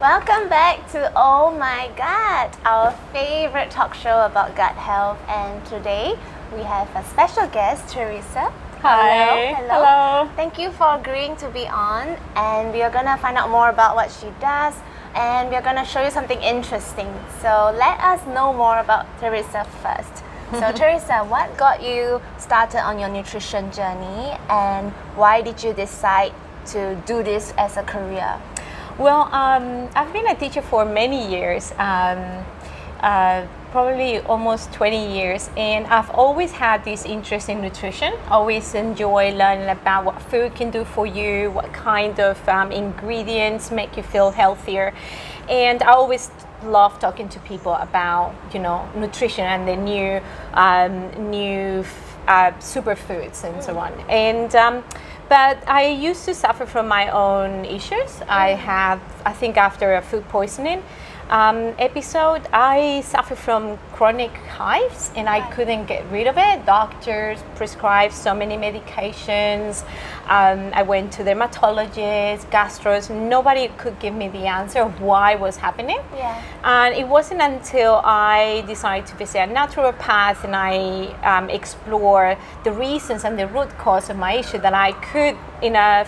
Welcome back to Oh My Gut, our favorite talk show about gut health. And today we have a special guest, Teresa. Hi. Hello. Thank you for agreeing to be on. And we are going to find out more about what she does. And we are going to show you something interesting. So let us know more about Teresa first. So Teresa, what got you started on your nutrition journey? And why did you decide to do this as a career? Well, I've been a teacher for many years, probably almost 20 years, and I've always had this interest in nutrition. Always enjoy learning about what food can do for you, what kind of ingredients make you feel healthier, and I always love talking to people about nutrition and the new superfoods and so on. And but I used to suffer from my own issues. I think after a food poisoning episode, I suffered from chronic hives and I couldn't get rid of it. Doctors prescribed so many medications. I went to dermatologists, gastros. Nobody could give me the answer of why it was happening. Yeah. And it wasn't until I decided to visit a naturopath and I explore the reasons and the root cause of my issue that I could,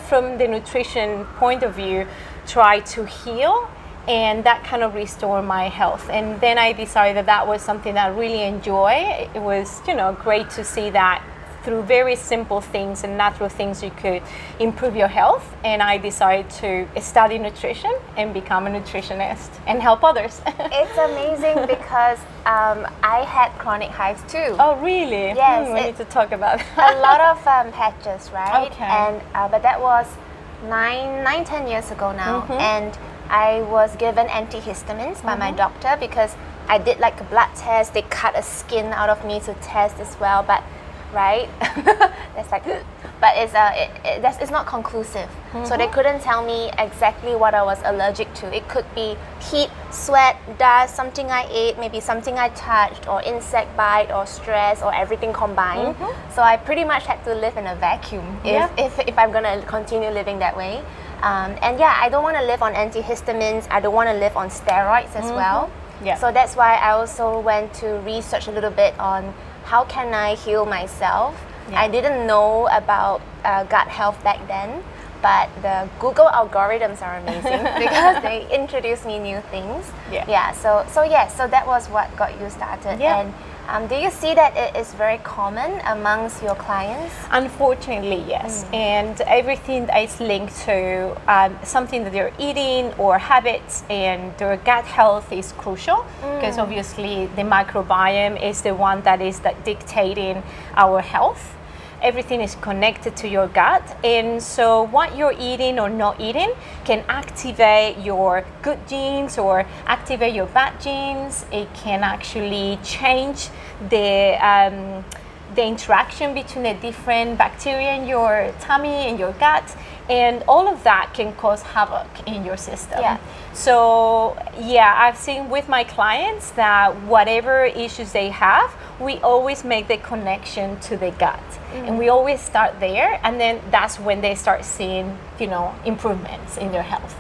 from the nutrition point of view, try to heal and that kind of restore my health. And then I decided that was something that I really enjoy. It was, great to see that through very simple things and natural things you could improve your health. And I decided to study nutrition and become a nutritionist and help others. It's amazing because I had chronic hives too. Oh, really? Yes. We need to talk about a lot of patches, right? Okay. And but that was 10 years ago now. Mm-hmm. And I was given antihistamines by my doctor because I did like a blood test. They cut a skin out of me to test as well, but right, that's like, but it's not conclusive. So they couldn't tell me exactly what I was allergic to. It could be heat, sweat, dust, something I ate, maybe something I touched, or insect bite, or stress, or everything combined. So I pretty much had to live in a vacuum if I'm gonna continue living that way. And yeah, I don't want to live on antihistamines. I don't want to live on steroids as well. Yeah. So that's why I also went to research a little bit on how can I heal myself. Yeah. I didn't know about gut health back then, but the Google algorithms are amazing because they introduce me new things. Yeah. So that was what got you started. Yeah. And do you see that it is very common amongst your clients? Unfortunately, yes. And everything that is linked to something that they're eating or habits, and their gut health is crucial because obviously the microbiome is the one that is dictating our health. Everything is connected to your gut, and so what you're eating or not eating can activate your good genes or activate your bad genes. It can actually change the interaction between the different bacteria in your tummy and your gut, and all of that can cause havoc in your system. Yeah. So I've seen with my clients that whatever issues they have, we always make the connection to the gut, and we always start there, and then that's when they start seeing improvements in their health.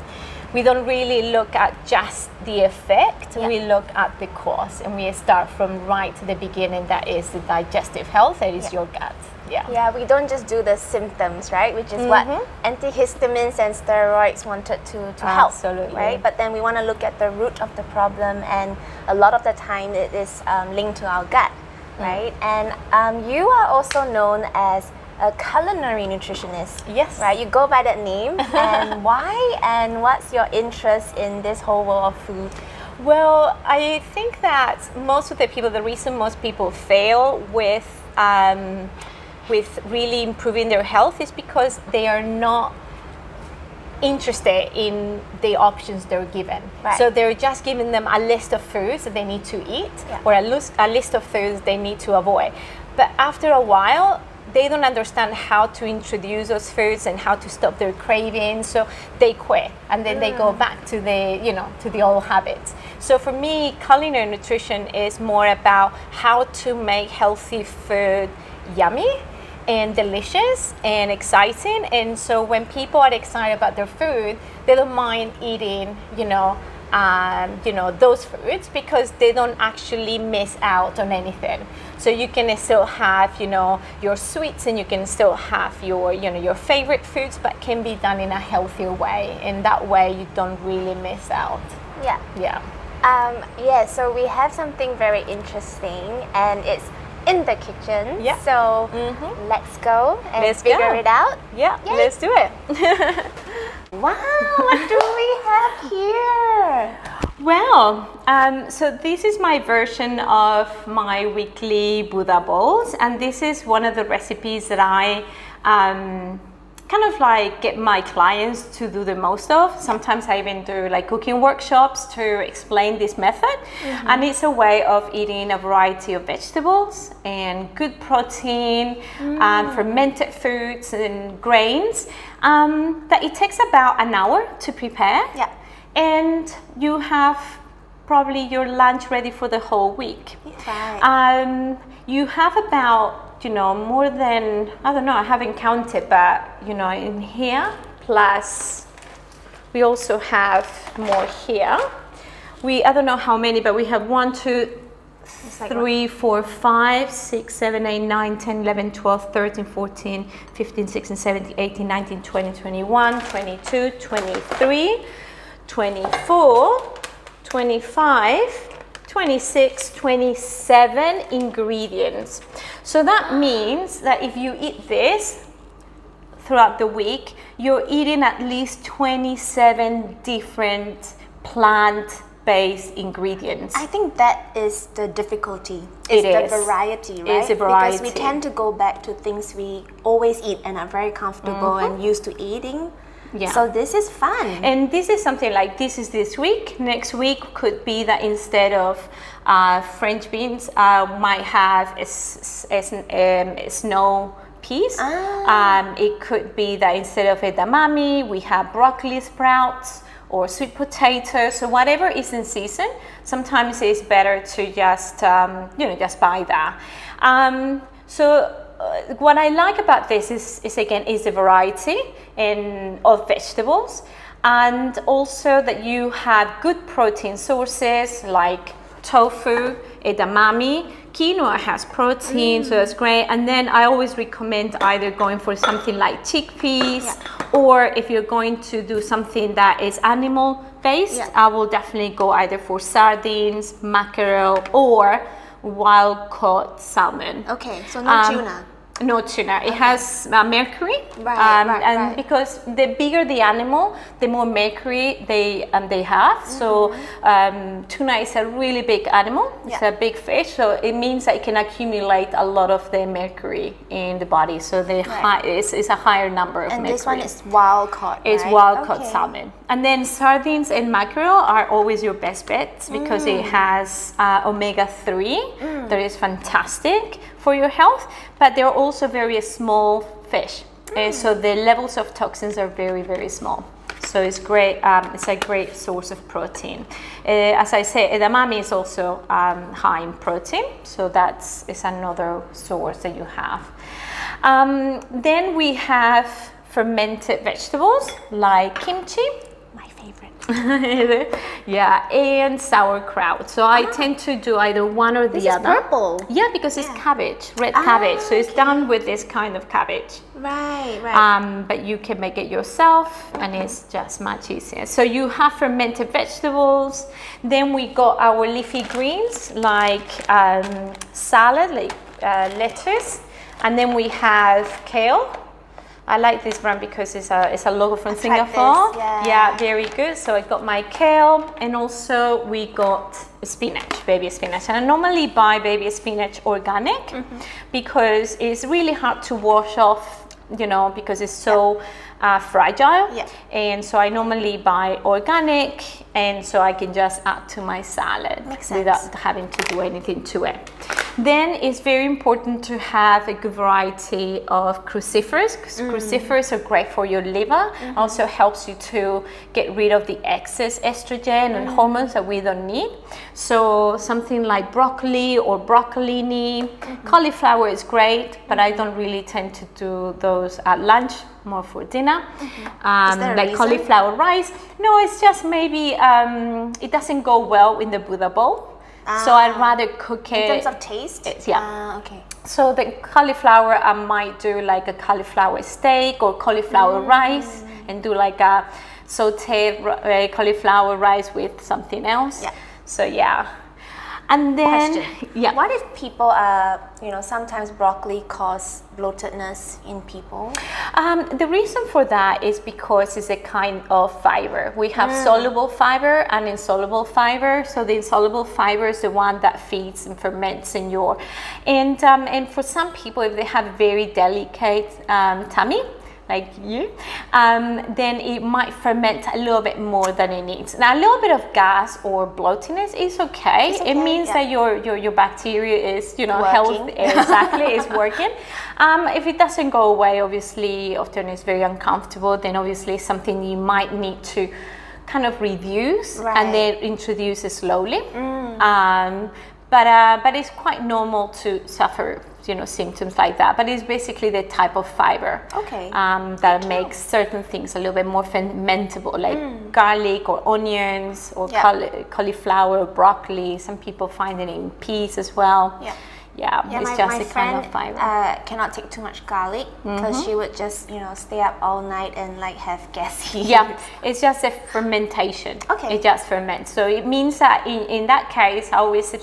We don't really look at just the effect, we look at the cause, and we start from right to the beginning, that is the digestive health, that is your gut. Yeah, we don't just do the symptoms, right? Which is what antihistamines and steroids wanted to help, Absolutely. right? But then we want to look at the root of the problem, and a lot of the time it is linked to our gut, right? And you are also known as a culinary nutritionist. Yes. Right, you go by that name. And why, and what's your interest in this whole world of food? Well, I think that the reason most people fail with really improving their health is because they are not interested in the options they're given. Right. So they're just giving them a list of foods that they need to eat, or a list of foods they need to avoid. But after a while, they don't understand how to introduce those foods and how to stop their cravings, so they quit, and then they go back to the old habits. So for me, culinary nutrition is more about how to make healthy food yummy and delicious and exciting. And so when people are excited about their food, they don't mind eating, those foods, because they don't actually miss out on anything. So you can still have, your sweets, and you can still have your favorite foods, but can be done in a healthier way. And that way you don't really miss out. Yeah. Yeah. So we have something very interesting, and it's in the kitchen. Yeah. So let's go and figure it out. Yeah, Yay. let's do it. Wow, what do we have here? Well, so this is my version of my weekly Buddha bowls, and this is one of the recipes that I kind of like get my clients to do the most of. Sometimes I even do like cooking workshops to explain this method. And it's a way of eating a variety of vegetables and good protein, fermented foods and grains, that it takes about an hour to prepare. Yeah. And you have probably your lunch ready for the whole week. Right. You have about, more than, I don't know, I haven't counted, but, in here, plus we also have more here. I don't know how many, but we have 1, 2, 3, 4, 5, 6, 7, 8, 9, 10, 11, 12, 13, 14, 15, 16, 17, 18, 19, 20, 21, 22, 23, 24, 25, 26, 27 ingredients. So that means that if you eat this throughout the week, you're eating at least 27 different plant-based ingredients. I think that is the difficulty. It It's is. the variety, right? It's a variety. Because we tend to go back to things we always eat and are very comfortable and used to eating. Yeah. So this is fun. And this is something like this week. Next week could be that instead of French beans, might have a snow peas. It could be that instead of edamame, we have broccoli sprouts or sweet potatoes. So whatever is in season. Sometimes it's better to just just buy that. What I like about this is the variety of vegetables, and also that you have good protein sources like tofu, edamame. Quinoa has protein, so that's great. And then I always recommend either going for something like chickpeas, or if you're going to do something that is animal based, I will definitely go either for sardines, mackerel, or wild caught salmon. Okay, so no tuna. No tuna. It has mercury, Right. because the bigger the animal, the more mercury they have. So tuna is a really big animal. It's a big fish, so it means that it can accumulate a lot of the mercury in the body. So it's a higher number of mercury. And this one is wild caught. It's wild caught salmon. And then sardines and mackerel are always your best bets, because it has omega-3 that is fantastic for your health, but they're also very small fish. So the levels of toxins are very, very small. So it's great. It's a great source of protein. As I say, edamame is also high in protein, so it's another source that you have. Then we have fermented vegetables like kimchi. My favorite. And sauerkraut. So I tend to do either one or the other. This is purple. Yeah, because it's cabbage, red cabbage. So it's done with this kind of cabbage. Right. But you can make it yourself, and it's just much easier. So you have fermented vegetables. Then we got our leafy greens like salad, like lettuce, and then we have kale. I like this brand because it's a logo from Singapore. Yeah, very good. So I got my kale, and also we got spinach, baby spinach. And I normally buy baby spinach organic because it's really hard to wash off, because it's so fragile. Yeah. And so I normally buy organic, and so I can just add to my salad Makes sense. without having to do anything to it. Then it's very important to have a good variety of cruciferous. Cruciferous are great for your liver. Also helps you to get rid of the excess estrogen and hormones that we don't need. So something like broccoli or broccolini. Cauliflower is great, but I don't really tend to do those at lunch, more for dinner. Is there a like reason? cauliflower rice. No, it's just maybe it doesn't go well in the BBuddha bowl. So I'd rather cook it. In terms of taste? Okay. So the cauliflower, I might do like a cauliflower steak or cauliflower rice, and do like a sauteed cauliflower rice with something else. Yeah. So yeah. And then, Question. What if people sometimes broccoli cause bloatedness in people? The reason for that is because it's a kind of fiber. We have soluble fiber and insoluble fiber. So the insoluble fiber is the one that feeds and ferments in your, and for some people, if they have very delicate tummy, like you, then it might ferment a little bit more than it needs. Now, a little bit of gas or bloatiness is okay. It's okay, It means that your bacteria is, healthy. Exactly, is working. If it doesn't go away, obviously, often it's very uncomfortable. Then obviously, it's something you might need to kind of reduce and then introduce it slowly. But it's quite normal to suffer, symptoms like that. But it's basically the type of fiber that makes certain things a little bit more fermentable, like garlic or onions or cauliflower or broccoli. Some people find it in peas as well. It's just my a kind of fiber. Cannot take too much garlic because she would just stay up all night and like have gassy. It's just a fermentation. Okay. It just ferments. So it means that in that case,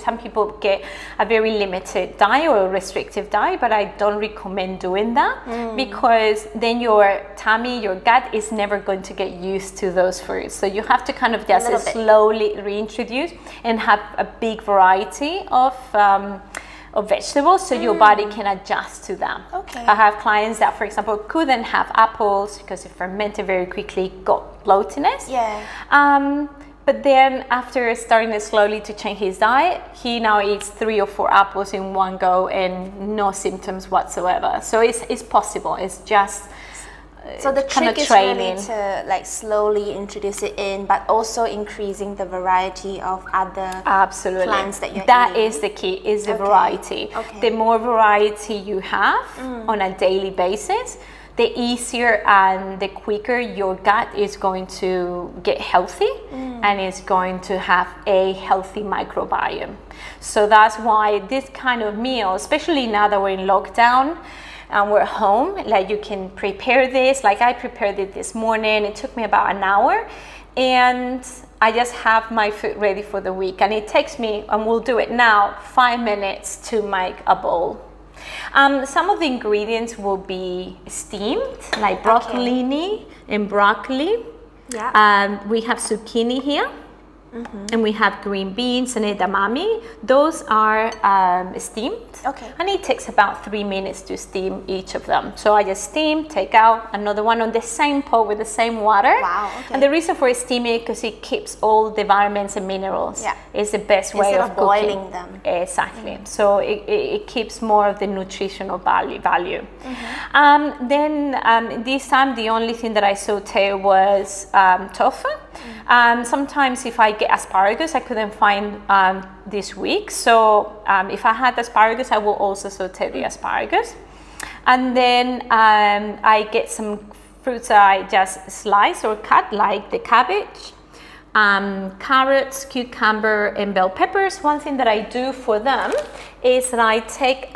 some people get a very limited diet or a restrictive diet, but I don't recommend doing that because then your tummy, your gut is never going to get used to those foods. So you have to kind of just slowly reintroduce and have a big variety of vegetables, so your body can adjust to them. I have clients that, for example, couldn't have apples because it fermented very quickly, got bloatiness. But then after starting slowly to change his diet, he now eats 3 or 4 apples in one go and no symptoms whatsoever. So it's possible. It's just so the trick is really to like slowly introduce it in, but also increasing the variety of other plants that you're That eating. is the key, is the variety. The more variety you have on a daily basis, the easier and the quicker your gut is going to get healthy and is going to have a healthy microbiome. So that's why this kind of meal, especially now that we're in lockdown, and we're home, like you can prepare this. Like I prepared it this morning. It took me about an hour, and I just have my food ready for the week. And it takes me, and we'll do it now, 5 minutes to make a bowl. Some of the ingredients will be steamed, like broccolini and broccoli. We have zucchini here. And we have green beans and edamame. Those are steamed. And it takes about 3 minutes to steam each of them. So I just steam, take out another one on the same pot with the same water. And the reason for steaming is because it keeps all the vitamins and minerals. It's the best way of cooking. boiling them. Exactly. So it keeps more of the nutritional value. Then this time the only thing that I sauteed was tofu. Sometimes if I get asparagus, I couldn't find this week. So if I had asparagus, I will also saute the asparagus. And then I get some fruits that I just slice or cut, like the cabbage, carrots, cucumber, and bell peppers. One thing that I do for them is that I take,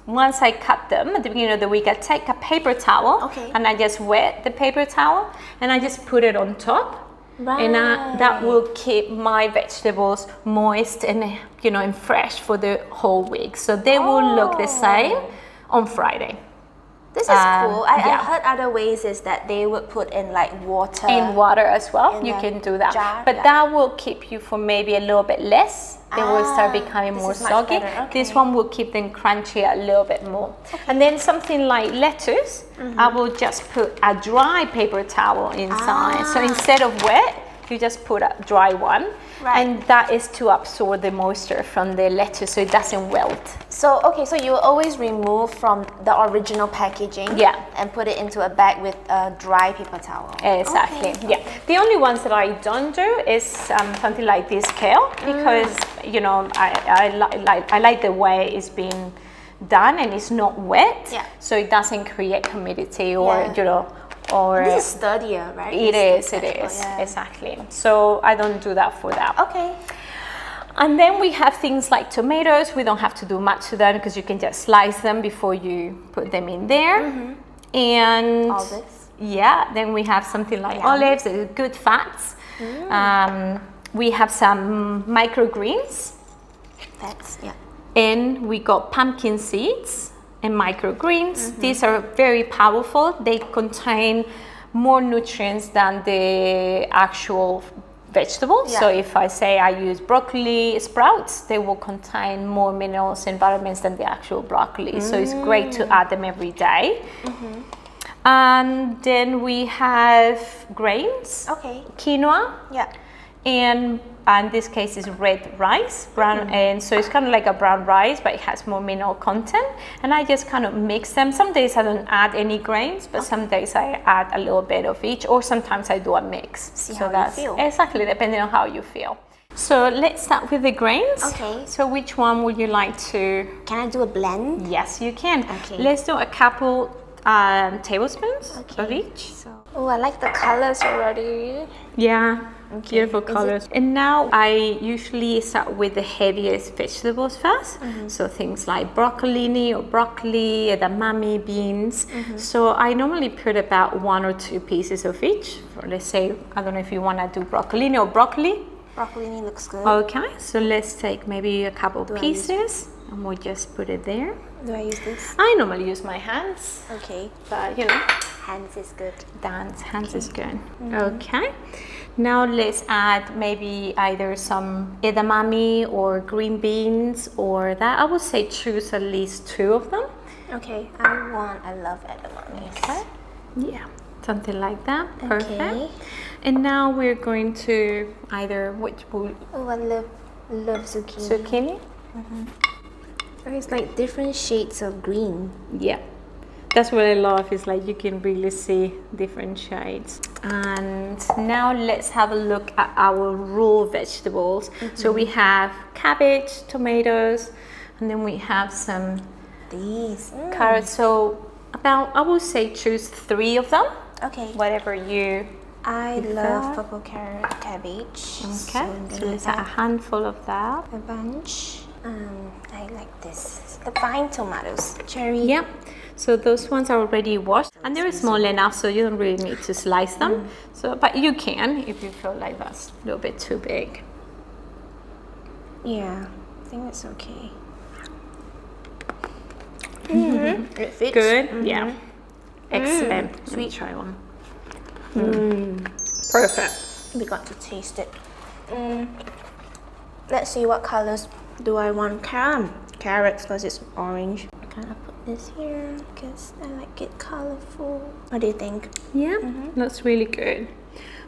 once I cut them at the beginning of the week, I take a paper towel and I just wet the paper towel and I just put it on top. And that will keep my vegetables moist and and fresh for the whole week. So they will look the same on Friday. This is cool. I yeah. heard other ways is that they would put in like water. In water as well, in you the can do that. jar, But yeah. that will keep you for maybe a little bit less. They will start becoming this more is much soggy. better, This okay. one will keep them crunchy a little bit more. And then something like lettuce, I will just put a dry paper towel inside. So instead of wet, you just put a dry one. Right. And that is to absorb the moisture from the lettuce so it doesn't wilt. So, okay, so you will always remove from the original packaging Yeah. and put it into a bag with a dry paper towel. Exactly. Okay. Yeah. The only ones that I don't do is something like this kale because you know I like the way it's being done and it's not wet, Yeah. so it doesn't create humidity or Yeah. you know or This is sturdier, right? it It's is yeah. exactly. So I don't do that for that. Okay. And then we have things like tomatoes. We don't have to do much to them because you can just slice them before you put them in there. And Olives. yeah, then we have something like olives, good fats. We have some microgreens, That's, yeah. and we got pumpkin seeds and microgreens. These are very powerful. They contain more nutrients than the actual vegetables. Yeah. So if I say I use broccoli sprouts, they will contain more minerals and vitamins than the actual broccoli. So it's great to add them every day. And then we have grains, Okay. quinoa, Yeah. and in this case is red rice, brown, and so it's kind of like a brown rice, but it has more mineral content. And I just kind of mix them. Some days I don't add any grains, but some days I add a little bit of each, or sometimes I do a mix. See so how you that's feel. exactly depending on how you feel. So let's start with the grains. Okay. So which one would you like to? Can I do a blend? Yes, you can. Okay. Let's do a couple tablespoons of each. Oh, I like the colors already. Yeah, beautiful Is it- colors. And now I usually start with the heaviest vegetables first. So things like broccoli or broccoli, edamame, beans. So I normally put about 1 or 2 pieces of each. For, let's say, I don't know if you want to do broccoli or broccoli. Broccoli looks good. Okay, so let's take maybe a couple I use- pieces and we'll just put it there. Do I use this? I normally use my hands, Okay. but you know. Hands is good. Hands is good. Okay. Now let's add maybe either some edamame or green beans or that. I would say choose at least 2 of them. Okay. I love edamame. Okay. Yeah. Something like that. Perfect. Okay. And now we're going to either which would Oh, I love zucchini. zucchini. It's like different shades of green. Yeah. That's what I love, is like you can really see different shades. And now let's have a look at our raw vegetables. So we have cabbage, tomatoes, and then we have some These. carrots. So about, I would say choose 3 of them, Okay. whatever you. I prefer. love purple carrot, cabbage. Okay, I'm so gonna let's add a handful of that. a bunch. I like this. The vine tomatoes. Cherry. Yeah, so those ones are already washed and they're small enough so you don't really need to slice them. So, but you can if you feel like that's a little bit too big. Yeah. I think it's okay. It fits. Good, yeah. Excellent. Sweet, try one. Perfect. We got to taste it. Let's see what colors do I want. Carrots because it's orange. I'm gonna put this here because I like it colorful. What do you think? Yeah, that's really good.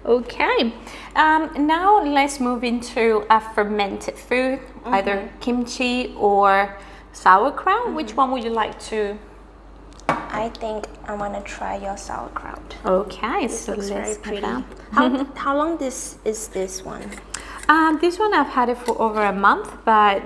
Okay, now let's move into a fermented food, either kimchi or sauerkraut. Which one would you like to? I think I want to try your sauerkraut. Okay, This so looks very let's pretty. have How long is this one? this one I've had it for over a month, but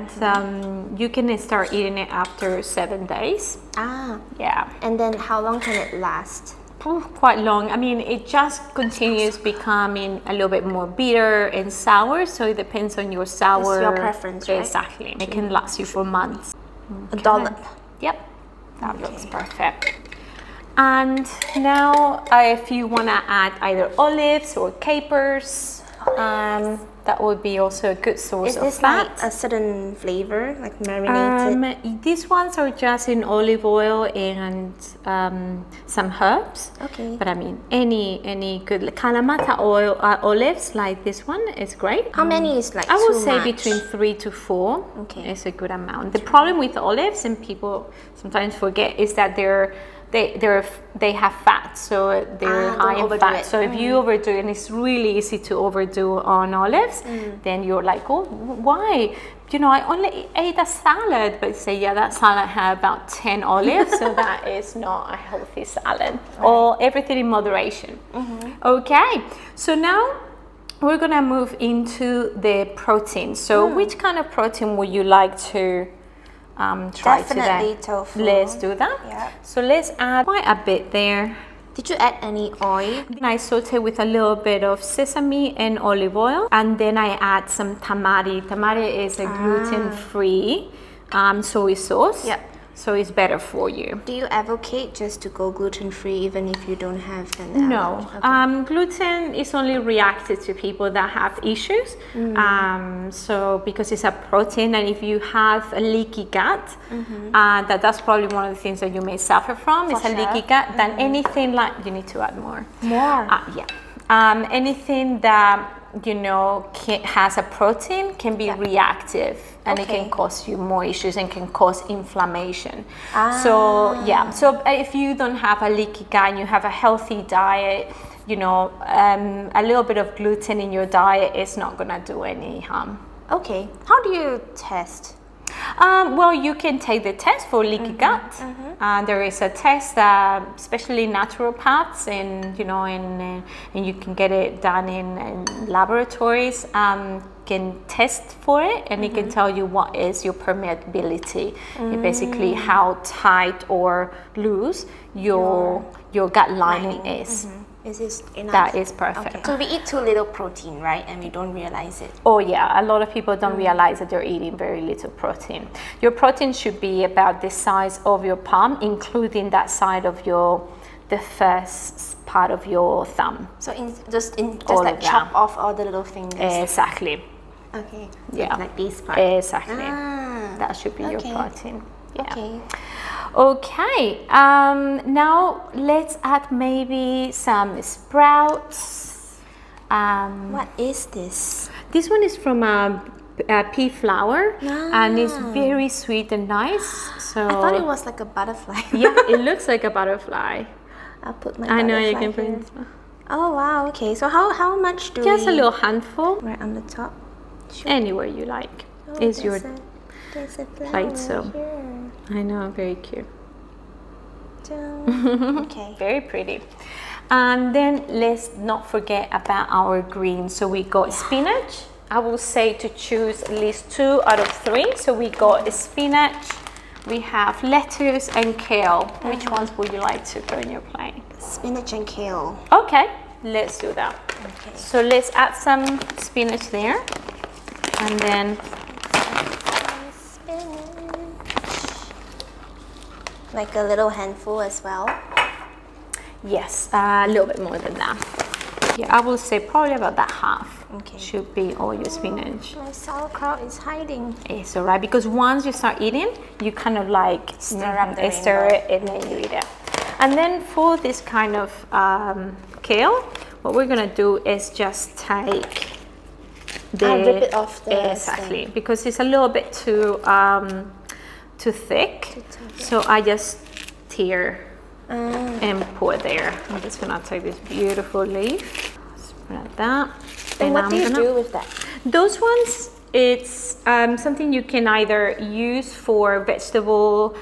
you can start eating it after 7 days. Ah, Yeah. and then how long can it last? Quite long. I mean, it just continues becoming a little bit more bitter and sour, so it depends on your sour. It's your preference, right? Exactly. It can last you for months. A dollop. Yep, that looks perfect. And now, if you want to add either olives or capers, that would be also a good source Is of this fat. like a certain flavor, like marinated? These ones are just in olive oil and some herbs. Okay. But I mean, any good Kalamata oil olives like this one is great. How many is like I would too say much? between 3 to 4 Okay. is a good amount. The problem with olives, and people sometimes forget, is that they have fat, so they're high in overdo fat. it. So if you overdo it, and it's really easy to overdo on olives, then you're like, oh, why? You know, I only ate a salad, but say, yeah, that salad had about 10 olives, so that is not a healthy salad. Right. Or everything in moderation. Okay, so now we're gonna move into the protein. So which kind of protein would you like to try Definitely today? tofu. Let's do that. Yeah. So let's add quite a bit there. Did you add any oil? Then I saute with a little bit of sesame and olive oil, and then I add some tamari. Tamari is a gluten-free soy sauce. Yep. So it's better for you. Do you advocate just to go gluten-free even if you don't have an No, allergy? gluten is only reacted to people that have issues. So because it's a protein, and if you have a leaky gut, that's probably one of the things that you may suffer from. It's a leaky gut. Then anything like you need to add more. More? Yeah. Anything that has a protein can be reactive, and it can cause you more issues and can cause inflammation. So if you don't have a leaky gut and you have a healthy diet, a little bit of gluten in your diet is not gonna do any harm. Okay. How do you test? Well, you can take the test for leaky gut. There is a test, especially naturopaths, and you can get it done in laboratories. Can test for it, and it can tell you what is your permeability, basically how tight or loose your gut lining is. Is this enough? That is perfect. Okay. So we eat too little protein, right? And we don't realize it. Oh yeah, a lot of people don't realize that they're eating very little protein. Your protein should be about the size of your palm, including that side of the first part of your thumb. So just All like of chop that. off all the little fingers. Exactly. Okay. Yeah. Like this part. Exactly. Ah, That should be your okay. protein. Yeah. Okay. Okay. Now let's add maybe some sprouts. What is this? This one is from pea flour, and it's very sweet and nice. So I thought it was like a butterfly. yeah, it looks like a butterfly. I'll put my I know you butterfly can here. put it. Oh wow, okay. So how much do Just we... a little handful, Right on the top. anywhere you like. Oh, Is your there's a flower plate, so. here. I know, very cute. Okay. Very pretty. And then let's not forget about our greens. So we got spinach. I will say to choose at least 2 out of 3. So we got spinach, we have lettuce and kale. Which ones would you like to put in your plate? Spinach and kale. Okay, let's do that. Okay. So let's add some spinach there. And then Like a little handful as well. yes, a little bit more than that. Yeah, I will say probably about that half. Okay. Should be all your spinach. My sauerkraut is hiding. It's alright, because once you start eating, you kind of like Stir up the stir rainbow. it, and then you eat it. And then for this kind of kale, what we're gonna do is just take rip it off the exactly, because it's a little bit too thick. So I just tear and pour there. I'm just gonna take this beautiful leaf, spread that. And what I'm do you gonna- do with that? Those ones, it's something you can either use for vegetable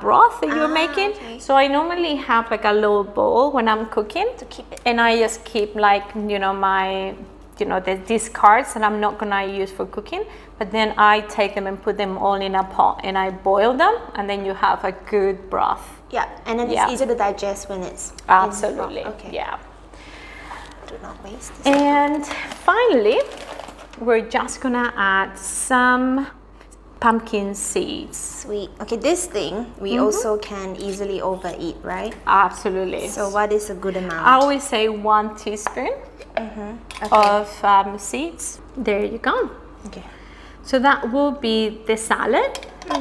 broth that you're making. Okay. So I normally have like a little bowl when I'm cooking To keep it. and I just keep like the discards that I'm not gonna use for cooking, but then I take them and put them all in a pot and I boil them, and then you have a good broth. Yeah, and then Yeah. it's easier to digest when it's in the Absolutely. pot. Okay. Yeah. Do not waste this. And finally, we're just gonna add some pumpkin seeds. Sweet. Okay, this thing we also can easily overeat, right? Absolutely. So what is a good amount? I always say 1 teaspoon of seeds. There you go. Okay. So that will be the salad.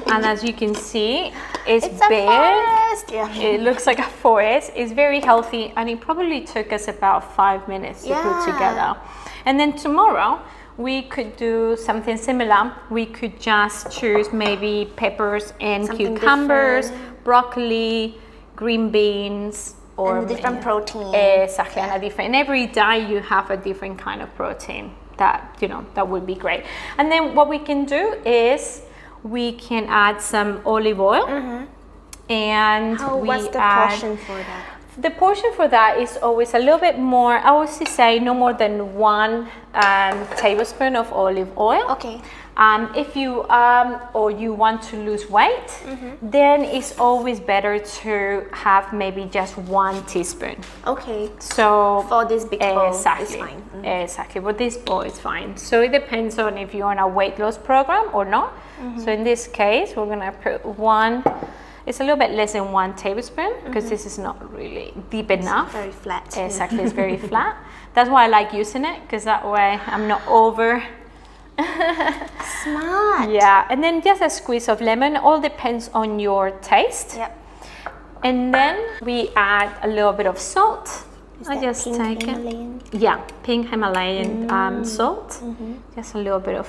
And as you can see, it's a big. forest. Yeah. It looks like a forest. It's very healthy, and it probably took us about 5 minutes to put together. And then tomorrow, we could do something similar. We could just choose maybe peppers and Something cucumbers, different. broccoli, green beans, or And a different protein. Exactly, and a different. And every day you have a different kind of protein. That that would be great. And then what we can do is we can add some olive oil, and what's the portion for that? The portion for that is always a little bit more. I always say no more than 1 tablespoon of olive oil. Okay. If you or you want to lose weight, then it's always better to have maybe just 1 teaspoon. Okay. So For this big bowl, exactly, it's fine. Exactly. But this bowl is fine. So it depends on if you're on a weight loss program or not. So in this case, we're gonna put 1. It's a little bit less than 1 tablespoon because this is not really deep enough. Very flat. Exactly, it's very flat. That's why I like using it, because that way I'm not over. Smart. Yeah, and then just a squeeze of lemon. All depends on your taste. Yep. And then we add a little bit of salt. Is I that just pink take Himalayan? it. Yeah, pink Himalayan salt. Just a little bit of.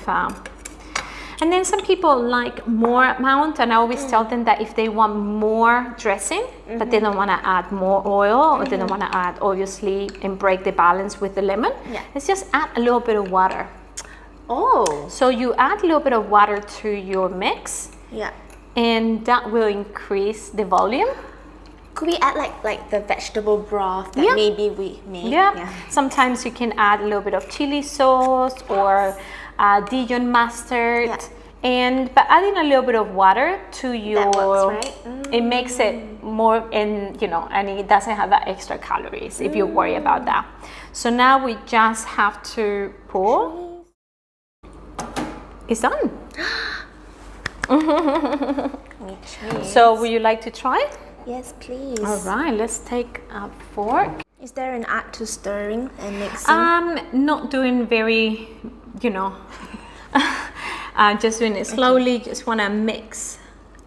And then some people like more amount, and I always tell them that if they want more dressing, but they don't want to add more oil, or they don't want to add, obviously, and break the balance with the lemon, let's just add a little bit of water. Oh. So you add a little bit of water to your mix, Yeah. and that will increase the volume. Could we add like the vegetable broth that maybe we make? Yeah. Sometimes you can add a little bit of chili sauce or Dijon mustard, but adding a little bit of water to your, That works, right? It makes it more, and and it doesn't have that extra calories if you worry about that. So now we just have to pour. It's done. So would you like to try? Yes, please. All right, let's take a fork. Is there an art to stirring and mixing? Not doing very, just doing it slowly. Just want to mix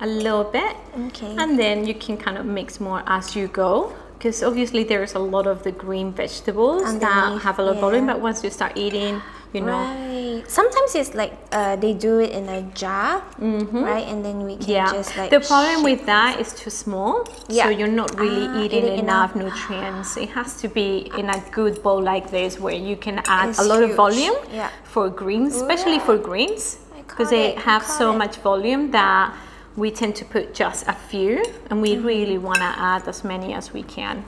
a little bit. Okay. And then you can kind of mix more as you go, because obviously there's a lot of the green vegetables that have a lot of volume, but once you start eating, Right. Sometimes it's like they do it in a jar, right? And then we can just like. The problem with that is too small, so you're not really eating eating enough nutrients. It has to be in a good bowl like this, where you can add It's a lot of huge. volume Yeah. for greens, especially for greens, because they have so much volume that we tend to put just a few, and we really want to add as many as we can.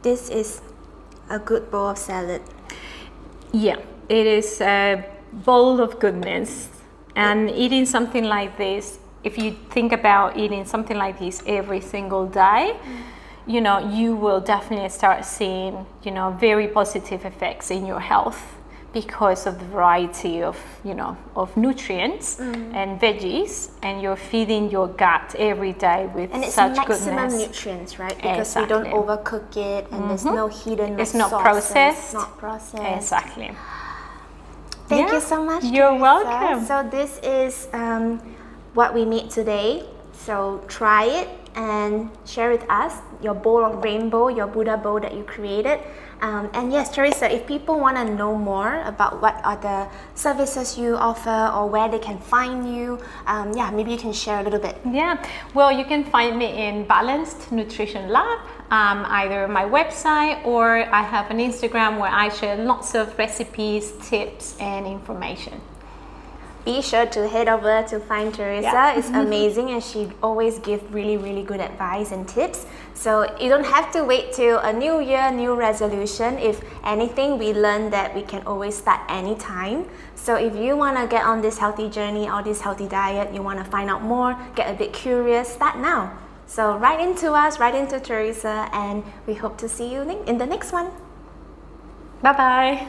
This is a good bowl of salad. Yeah, it is a bowl of goodness. And eating something like this, if you think about eating something like this every single day, you will definitely start seeing, very positive effects in your health, because of the variety of, of nutrients and veggies, and you're feeding your gut every day with And it's such maximum goodness. nutrients, right? Because we don't overcook it, and there's no hidden It's not sauces, processed. Not processed. Exactly. Thank you so much. You're Teresa. welcome. So this is what we made today. So try it and share with us your bowl of rainbow, your Buddha bowl that you created. And yes, Teresa, if people want to know more about what are the services you offer or where they can find you, maybe you can share a little bit. Yeah, well, you can find me in Balanced Nutrition Lab, either my website, or I have an Instagram where I share lots of recipes, tips, and information. Be sure to head over to find Teresa. Yeah. It's amazing, and she always gives really, really good advice and tips. So you don't have to wait till a new year, new resolution. If anything, we learned that we can always start anytime. So if you want to get on this healthy journey or this healthy diet, you want to find out more, get a bit curious, start now. So write into us, write into Teresa, and we hope to see you in the next one. Bye-bye.